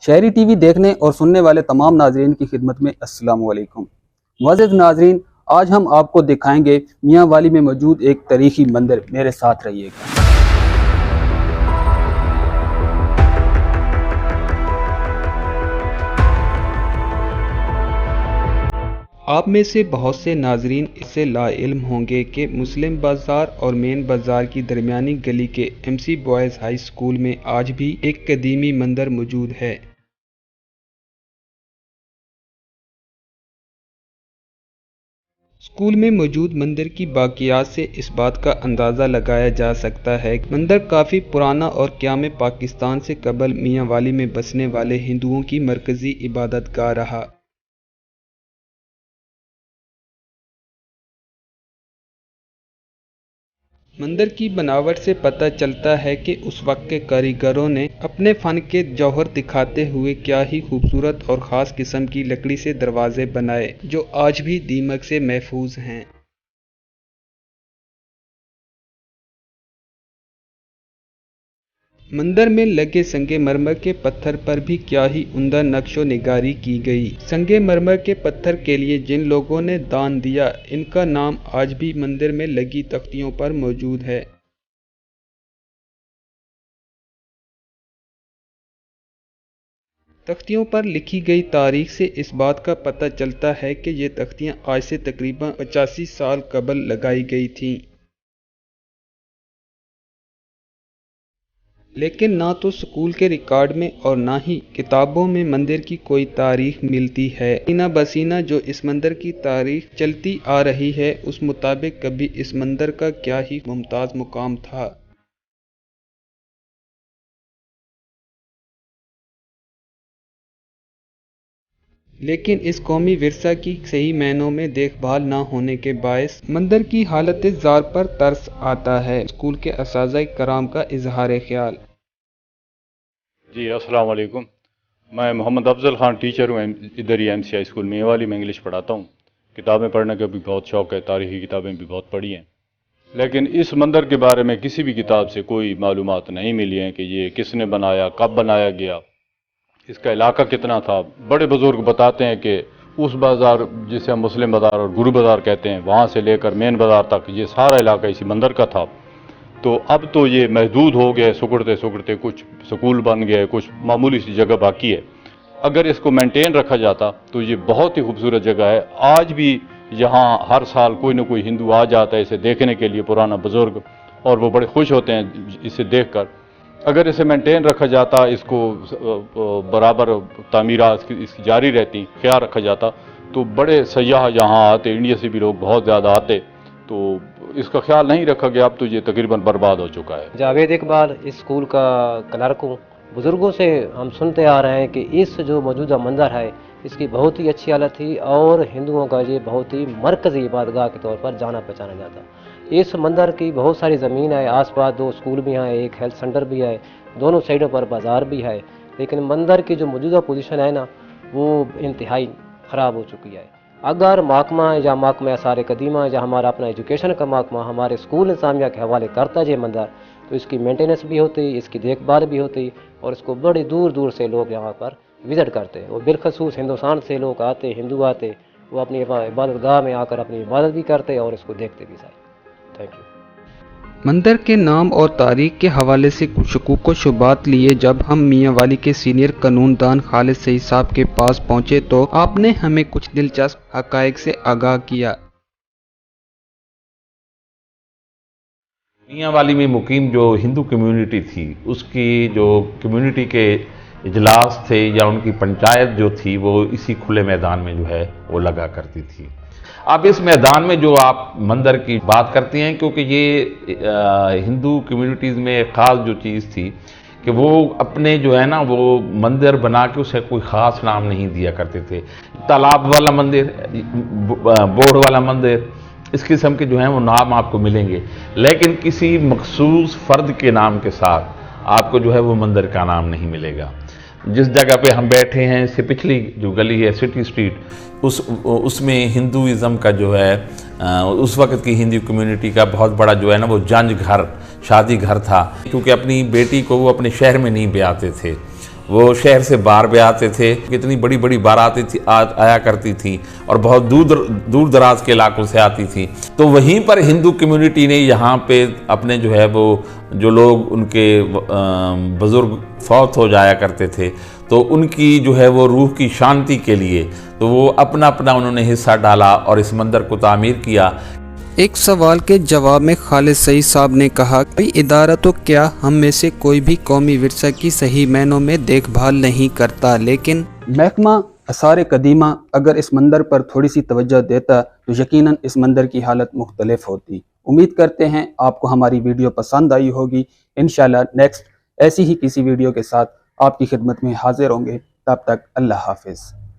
शहरी टीवी देखने और सुनने वाले तमाम नाजरीन की खिदमत में अस्सलाम वालेकुम। मुअज़्ज़िज़ नाजरीन, आज हम आपको दिखाएंगे मियाँ वाली में मौजूद एक तारीखी मंदिर। मेरे साथ रहिएगा। आप में से बहुत से नाजरीन इससे लाइल्म होंगे कि मुस्लिम बाज़ार और मेन बाज़ार की दरमियानी गली के MC बॉयज़ हाई स्कूल में आज भी एक कदीमी मंदिर मौजूद है। स्कूल में मौजूद मंदिर की बाक़ियात से इस बात का अंदाज़ा लगाया जा सकता है कि मंदिर काफ़ी पुराना और क़याम पाकिस्तान से कबल मियाँ वाली में बसने वाले हिंदुओं की मरकज़ी इबादतगाह रहा। मंदिर की बनावट से पता चलता है कि उस वक्त के कारीगरों ने अपने फ़न के जौहर दिखाते हुए क्या ही खूबसूरत और ख़ास किस्म की लकड़ी से दरवाजे बनाए, जो आज भी दीमक से महफूज हैं। मंदिर में लगे संगमरमर के पत्थर पर भी क्या ही उम्दा नक्शो निगारी की गई। संगमरमर के पत्थर के लिए जिन लोगों ने दान दिया, इनका नाम आज भी मंदिर में लगी तख्तियों पर मौजूद है। तख्तियों पर लिखी गई तारीख से इस बात का पता चलता है कि ये तख्तियां आज से तकरीबन 85 साल कबल लगाई गई थीं। लेकिन ना तो स्कूल के रिकॉर्ड में और ना ही किताबों में मंदिर की कोई तारीख मिलती है। सीना बसीना जो इस मंदिर की तारीख चलती आ रही है, उस मुताबिक कभी इस मंदिर का क्या ही मुमताज़ मुकाम था। लेकिन इस कौमी विरसा की सही मायनों में देखभाल न होने के बायस मंदिर की हालत ज़ार पर तरस आता है। स्कूल के असातिज़ा कराम का इजहार ख्याल। जी अस्सलाम वालेकुम। मैं मोहम्मद अफजल ख़ान टीचर हूँ इधर ही MCI स्कूल मियाँ वाली में इंग्लिश पढ़ाता हूँ। किताबें पढ़ने का भी बहुत शौक़ है, तारीख़ी किताबें भी बहुत पढ़ी हैं, लेकिन इस मंदिर के बारे में किसी भी किताब से कोई मालूमात नहीं मिली हैं कि ये किसने बनाया, कब बनाया गया, इसका इलाका कितना था। बड़े बुज़ुर्ग बताते हैं कि उस बाज़ार जिसे हम मुस्लिम बाज़ार और गुरु बाज़ार कहते हैं, वहाँ से लेकर मेन बाज़ार तक ये सारा इलाका इसी मंदिर का था। तो अब तो ये महदूद हो गए, सुकड़ते सुकड़ते कुछ स्कूल बन गए, कुछ मामूली सी जगह बाकी है। अगर इसको मेंटेन रखा जाता तो ये बहुत ही खूबसूरत जगह है। आज भी यहाँ हर साल कोई ना कोई हिंदू आ जाता है इसे देखने के लिए, पुराना बुज़ुर्ग, और वो बड़े खुश होते हैं इसे देखकर। अगर इसे मेंटेन रखा जाता, इसको बराबर तामीरात इसकी जारी रहती, ख्याल रखा जाता, तो बड़े सयाह यहाँ आते, इंडिया से भी लोग बहुत ज़्यादा आते। तो इसका ख्याल नहीं रखा गया, अब तो ये तकरीबन बर्बाद हो चुका है। जावेद इकबाल इस स्कूल का क्लर्क हूँ। बुज़ुर्गों से हम सुनते आ रहे हैं कि इस जो मौजूदा मंदिर है, इसकी बहुत ही अच्छी हालत थी और हिंदुओं का ये बहुत ही मरकज़ी इबादतगाह के तौर पर जाना पहचाना जाता। इस मंदिर की बहुत सारी ज़मीन है, आसपास 2 स्कूल भी हैं, एक हेल्थ सेंटर भी है, दोनों साइडों पर बाज़ार भी है, लेकिन मंदिर की जो मौजूदा पोजीशन है ना, वो इंतहाई ख़राब हो चुकी है। अगर महकमा या महकमा आसार कदीमा या हमारा अपना एजुकेशन का महकमा हमारे स्कूल इंतज़ामिया के हवाले करता है मंदिर, तो इसकी मेंटेनेंस भी होती, इसकी देखभाल भी होती, और इसको बड़ी दूर दूर से लोग यहाँ पर विज़िट करते हैं। और बिलखसूस हिंदुस्तान से लोग आते, हिंदू आते, वो अपनी इबादतगाह में आकर अपनी इबादत भी करते और इसको देखते भी सारे। Thank you. मंदिर के नाम और तारीख के हवाले से कुछ शकूक व शुबात लिए जब हम मियाँ वाली के सीनियर कानूनदान खालिद सईद साहब के पास पहुँचे, तो आपने हमें कुछ दिलचस्प हक़ाइक़ से आगाह किया। मियाँ वाली में मुकीम जो हिंदू कम्युनिटी थी, उसकी जो कम्युनिटी के इजलास थे या उनकी पंचायत जो थी, वो इसी खुले मैदान में जो है वो लगा करती थी। अब इस मैदान में जो आप मंदिर की बात करते हैं, क्योंकि ये हिंदू कम्युनिटीज़ में एक ख़ास जो चीज़ थी कि वो अपने जो है ना, वो मंदिर बना के उसे कोई ख़ास नाम नहीं दिया करते थे। तालाब वाला मंदिर, बोर्ड वाला मंदिर, इस किस्म के जो हैं वो नाम आपको मिलेंगे, लेकिन किसी मखसूस फ़र्द के नाम के साथ आपको जो है वो मंदिर का नाम नहीं मिलेगा। जिस जगह पे हम बैठे हैं, इससे पिछली जो गली है सिटी स्ट्रीट, उसमें हिंदुइज़्म का जो है उस वक्त की हिंदू कम्युनिटी का बहुत बड़ा जो है ना वो जंज घर, शादी घर था, क्योंकि अपनी बेटी को वो अपने शहर में नहीं ब्याहते थे वो शहर से बाहर भी आते थे, कितनी बड़ी बड़ी बारातें आया करती थी और बहुत दूर दराज के इलाकों से आती थी। तो वहीं पर हिंदू कम्युनिटी ने यहाँ पे अपने जो है वो जो लोग उनके बुज़ुर्ग फौत हो जाया करते थे, तो उनकी जो है वो रूह की शांति के लिए तो वो अपना अपना उन्होंने हिस्सा डाला और इस मंदिर को तामीर किया। एक सवाल के जवाब में खालिद सईद साहब ने कहा, कोई इदारा तो क्या हम में से कोई भी कौमी विरसा की सही मायनों में देखभाल नहीं करता, लेकिन महकमा आसार कदीमा अगर इस मंदिर पर थोड़ी सी तवज्जो देता तो यकीनन इस मंदिर की हालत मुख्तलिफ होती। उम्मीद करते हैं आपको हमारी वीडियो पसंद आई होगी। इंशाल्लाह नेक्स्ट ऐसी ही किसी वीडियो के साथ आपकी खिदमत में हाजिर होंगे। तब तक अल्लाह हाफिज़।